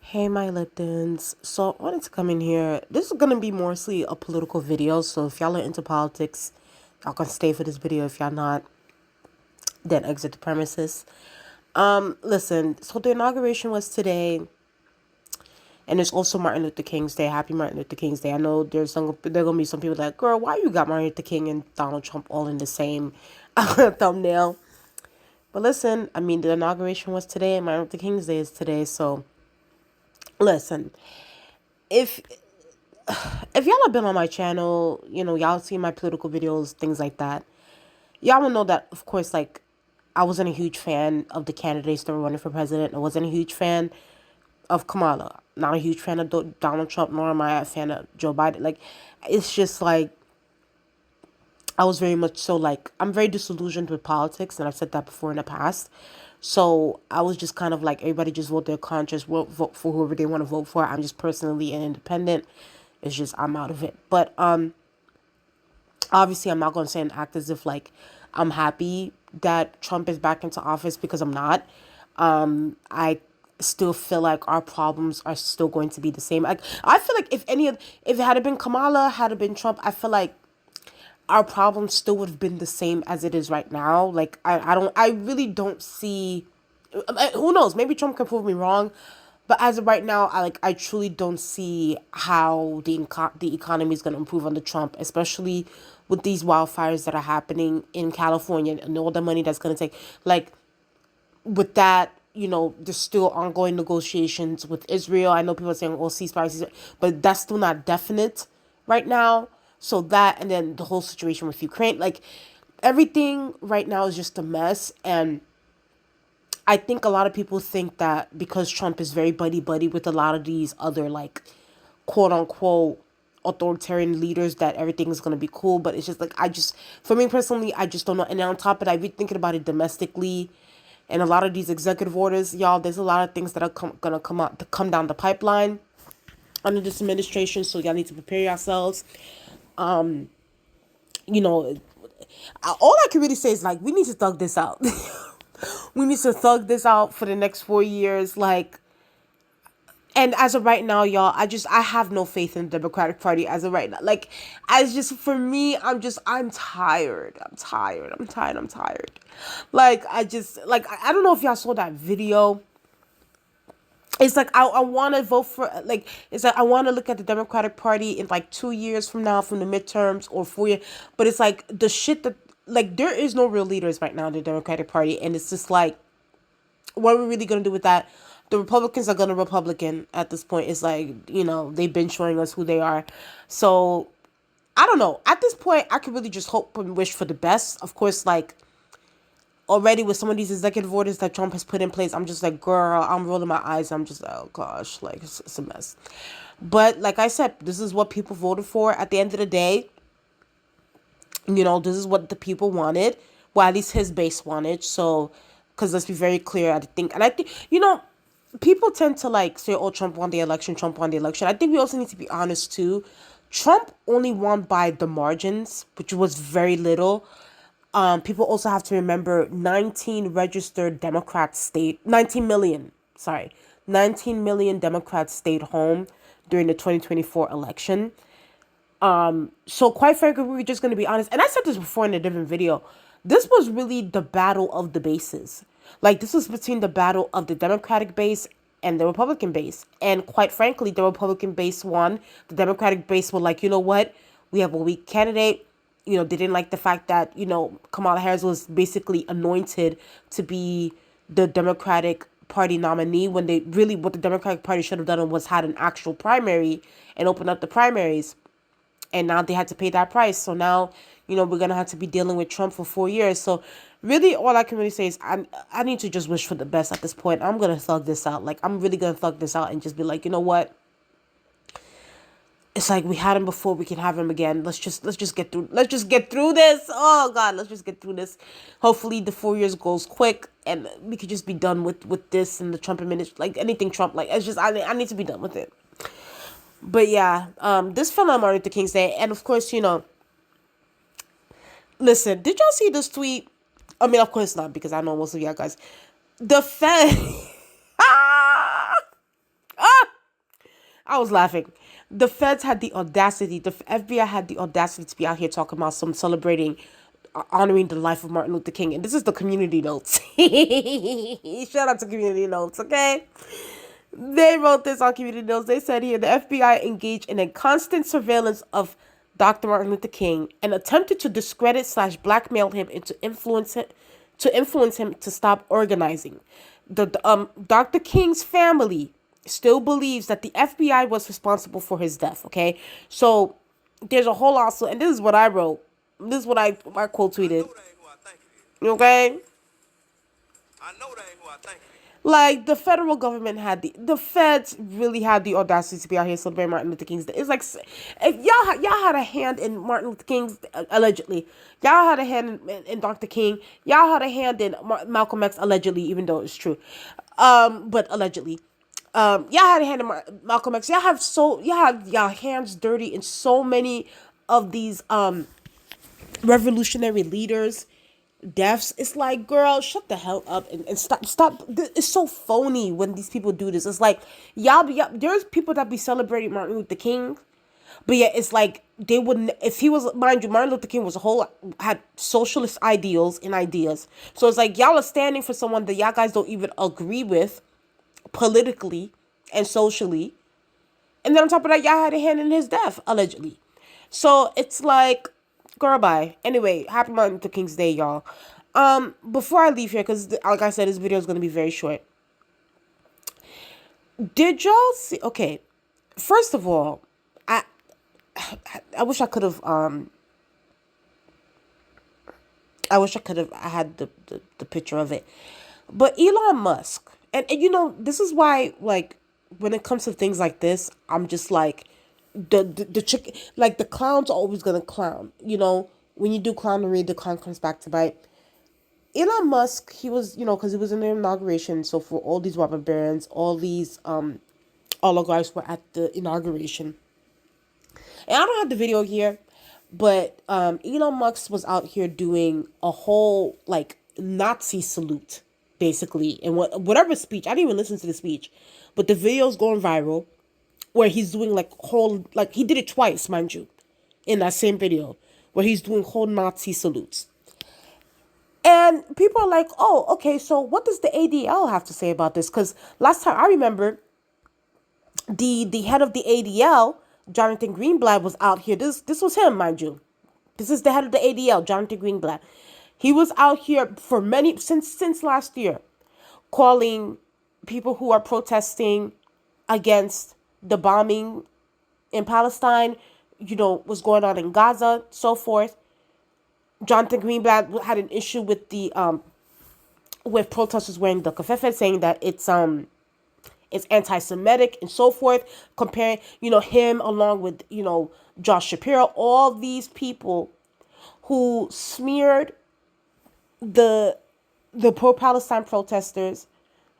Hey, my Liptons. So, I wanted to come in here. This is going to be mostly a political video. So, if y'all are into politics, y'all can stay for this video. If y'all not, then exit the premises. Listen, so the inauguration was today, and it's also Martin Luther King's Day. Happy Martin Luther King's Day. I know there gonna be some people like, girl, why you got Martin Luther King and Donald Trump all in the same thumbnail? But listen, I mean, the inauguration was today, and Martin Luther King's Day is today. So, listen, if if y'all have been on my channel, y'all see my political videos, things like that. Y'all will know that, of course, like, I wasn't a huge fan of the candidates that were running for president. I wasn't a huge fan of Kamala. Not a huge fan of Donald Trump, nor am I a fan of Joe Biden. Like, it's just like, I was very much so like, I'm very disillusioned with politics, and I've said that before in the past. So I was just kind of like, everybody just vote their conscience, vote for whoever they want to vote for. I'm just personally an independent. It's just, I'm out of it. But obviously, I'm not going to say and act as if like I'm happy that Trump is back into office, because I'm not. I still feel like our problems are still going to be the same. Like, I feel like if it had been Kamala, had it been Trump, I feel like our problems still would have been the same as it is right now. Like, I really don't see, who knows, maybe Trump can prove me wrong, but as of right now, I truly don't see how the economy is going to improve under Trump, especially with these wildfires that are happening in California and all the money that's going to take. Like, with that, there's still ongoing negotiations with Israel. I know people are saying, "Oh, ceasefire," but that's still not definite right now. So that, and then the whole situation with Ukraine, like, everything right now is just a mess. And I think a lot of people think that because Trump is very buddy buddy with a lot of these other, like, quote unquote authoritarian leaders, that everything is going to be cool. But it's just like, for me personally, I just don't know. And on top of it, I've been thinking about it domestically, and a lot of these executive orders, y'all, there's a lot of things that are gonna come down the pipeline under this administration. So y'all need to prepare yourselves. You know, all I can really say is, like, we need to thug this out. We need to thug this out for the next 4 years. Like, and as of right now, y'all, I have no faith in the Democratic Party as of right now. Like, as just for me, I'm tired. I'm tired. Like, I don't know if y'all saw that video. It's like, I want to vote for, like, it's like I want to look at the Democratic Party in like 2 years from now, from the midterms, or 4 years. But it's like the shit that, like, there is no real leaders right now in the Democratic Party, and it's just like, what are we really gonna do with that? The Republicans are gonna Republican at this point. It's like, they've been showing us who they are. So I don't know. At this point, I could really just hope and wish for the best. Of course, like, already with some of these executive orders that Trump has put in place, I'm just like, girl, I'm rolling my eyes. I'm just like, oh gosh, like, it's a mess. But like I said, this is what people voted for at the end of the day. This is what the people wanted. Well, at least his base wanted. So, because let's be very clear, I think, people tend to like say, oh, Trump won the election, Trump won the election. I think we also need to be honest too. Trump only won by the margins, which was very little. People also have to remember 19 million, sorry, 19 million Democrats stayed home during the 2024 election. So quite frankly, we're just going to be honest. And I said this before in a different video. This was really the battle of the bases. Like, this was between the battle of the Democratic base and the Republican base. And quite frankly, the Republican base won. The Democratic base were like, you know what? We have a weak candidate. They didn't like the fact that, Kamala Harris was basically anointed to be the Democratic Party nominee, when what the Democratic Party should have done was had an actual primary and opened up the primaries. And now they had to pay that price. So now, we're going to have to be dealing with Trump for 4 years. So really, all I can really say is I need to just wish for the best at this point. I'm going to thug this out. Like, I'm really going to thug this out and just be like, you know what? It's like, we had him before, we can have him again. Let's just get through. Let's just get through this. Oh God, let's just get through this. Hopefully the 4 years goes quick, and we could just be done with this and the Trump administration. Like, anything Trump, like, it's just, I need to be done with it. But yeah, this fell on Martin Luther King's Day, and of course, listen, did y'all see this tweet? I mean, of course not, because I know most of y'all guys. The Fed. I was laughing. The feds had the audacity, the FBI had the audacity to be out here talking about some celebrating, honoring the life of Martin Luther King. And this is the community notes. Shout out to community notes, okay? They wrote this on community notes. They said here the FBI engaged in a constant surveillance of Dr. Martin Luther King and attempted to discredit slash blackmail him into influence him to stop organizing. The Dr. King's family still believes that the FBI was responsible for his death. Okay, so there's a whole also, and this is what I wrote. This is what I quote tweeted. Okay, I know that ain't who I think. Like the federal government had the feds really had the audacity to be out here celebrating Martin Luther King's Day. It's like if y'all had a hand in Martin Luther King's allegedly, y'all had a hand in Dr. King, y'all had a hand in Malcolm X allegedly, even though it's true, but allegedly, y'all had a hand in Malcolm X. Y'all have y'all hands dirty in so many of these revolutionary leaders deaths. It's like, girl, shut the hell up and stop. It's so phony when these people do this. It's like y'all there's people that be celebrating Martin Luther King, but yeah, it's like they wouldn't, if he was, mind you, Martin Luther King was had socialist ideals and ideas. So it's like y'all are standing for someone that y'all guys don't even agree with politically and socially, and then on top of that, y'all had a hand in his death allegedly. So it's like, girl, bye. Anyway, happy Martin Luther King's Day, y'all. Before I leave here, because like I said, this video is going to be very short. Did y'all see? Okay, first of all, I wish I could have I had the picture of it, but Elon Musk, and you know, this is why, like, when it comes to things like this, I'm just like, the chick, like, the clown's always gonna clown. You know, when you do clownery, the clown comes back to bite. Elon Musk, he was, you know, because it was in the inauguration, so for all these robber barons, all these oligarchs were at the inauguration. And I don't have the video here, but Elon Musk was out here doing a whole, like, Nazi salute, basically, and whatever speech. I didn't even listen to the speech, but the video's going viral, where he's doing like whole, like, he did it twice, mind you, in that same video, where he's doing whole Nazi salutes. And people are like, oh, okay, so what does the ADL have to say about this? Because last time I remember, the head of the ADL, Jonathan Greenblatt, was out here. This was him, mind you. This is the head of the ADL, Jonathan Greenblatt. He was out here for since last year, calling people who are protesting against the bombing in Palestine, you know, what's going on in Gaza, so forth. Jonathan Greenblatt had an issue with the with protesters wearing the kafefet, saying that it's anti-Semitic and so forth, comparing, you know, him along with, you know, Josh Shapiro, all these people who smeared the pro-Palestine protesters,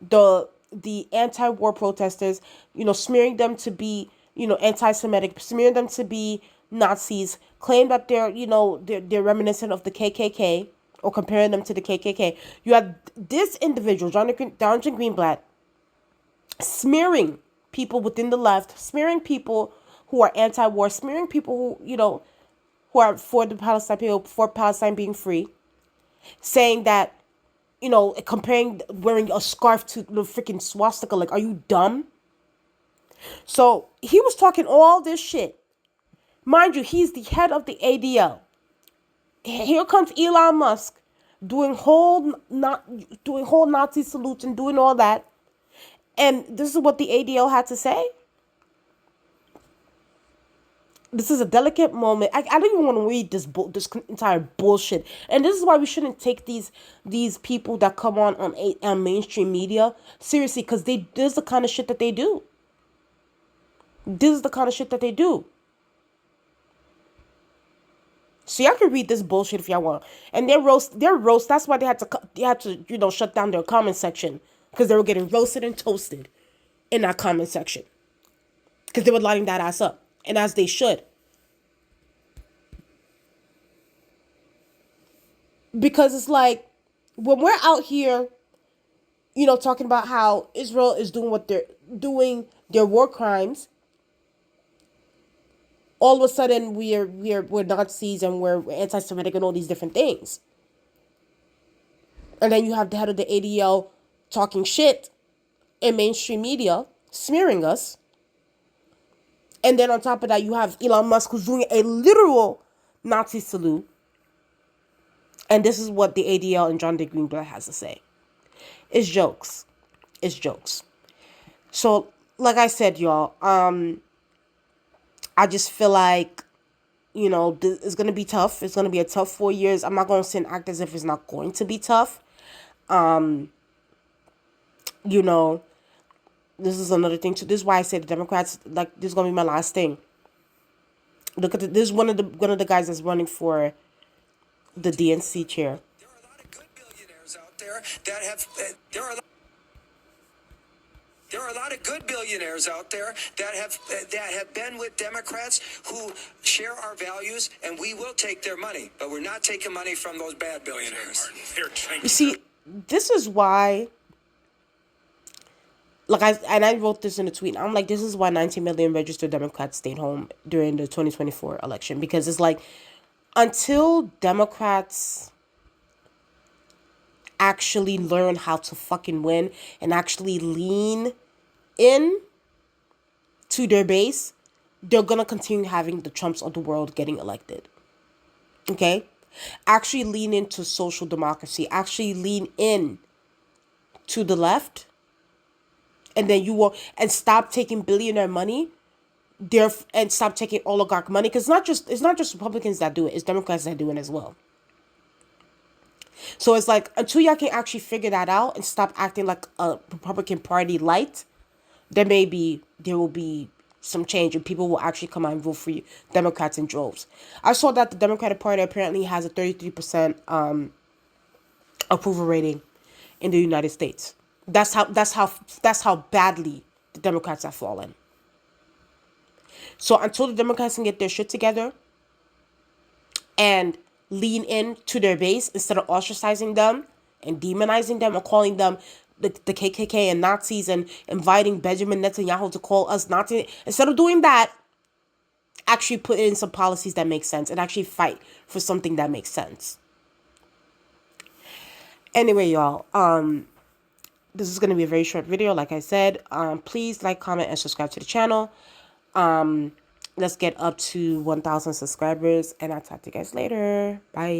the anti-war protesters, you know, smearing them to be, you know, anti-Semitic, smearing them to be Nazis, claim that they're, you know, they're reminiscent of the KKK, or comparing them to the KKK. You have this individual, Jonathan Greenblatt, smearing people within the left, smearing people who are anti-war, smearing people who, you know, who are for the Palestine people, for Palestine being free, saying that, you know, comparing wearing a scarf to the freaking swastika. Like, are you dumb? So he was talking all this shit. Mind you, he's the head of the ADL. Here comes Elon Musk doing whole Nazi salutes and doing all that. And this is what the ADL had to say. This is a delicate moment. I don't even want to read this entire bullshit. And this is why we shouldn't take these people that come on mainstream media seriously, because this is the kind of shit that they do. This is the kind of shit that they do. So y'all can read this bullshit if y'all want. And their roast. That's why they had to you know, shut down their comment section, because they were getting roasted and toasted in that comment section, because they were lighting that ass up. And as they should. Because it's like, when we're out here, you know, talking about how Israel is doing what they're doing, their war crimes, all of a sudden we're Nazis and we're anti-Semitic and all these different things. And then you have the head of the ADL talking shit in mainstream media, smearing us. And then on top of that, you have Elon Musk who's doing a literal Nazi salute. And this is what the ADL and John D. Greenblatt has to say. It's jokes. It's jokes. So, like I said, y'all, I just feel like, it's going to be tough. It's going to be a tough 4 years. I'm not going to sit and act as if it's not going to be tough. This is another thing too. This is why I say the Democrats, like, this is going to be my last thing. Look at this is one of the guys that's running for the DNC chair. There are a lot of good billionaires out there that have there are a lot of good billionaires out there that have been with Democrats who share our values, and we will take their money, but we're not taking money from those bad billionaires. You see, this is why, like, I wrote this in a tweet. I'm like, this is why 19 million registered Democrats stayed home during the 2024 election, because it's like, until Democrats actually learn how to fucking win and actually lean in to their base, they're gonna continue having the Trumps of the world getting elected. Okay? Actually lean into social democracy. Actually lean in to the left. And then and stop taking billionaire money and stop taking oligarch money, because it's not just Republicans that do it, it's Democrats that do it as well. So it's like, until y'all can actually figure that out and stop acting like a Republican Party light, there will be some change and people will actually come out and vote for you, Democrats in droves. I saw that the Democratic Party apparently has a 33% approval rating in the United States. That's how badly the Democrats have fallen. So until the Democrats can get their shit together and lean in to their base instead of ostracizing them and demonizing them or calling them the KKK and Nazis and inviting Benjamin Netanyahu to call us Nazis, instead of doing that, actually put in some policies that make sense and actually fight for something that makes sense. Anyway, y'all, this is going to be a very short video, like I said. Please like, comment, and subscribe to the channel. Let's get up to 1,000 subscribers, and I'll talk to you guys later. Bye.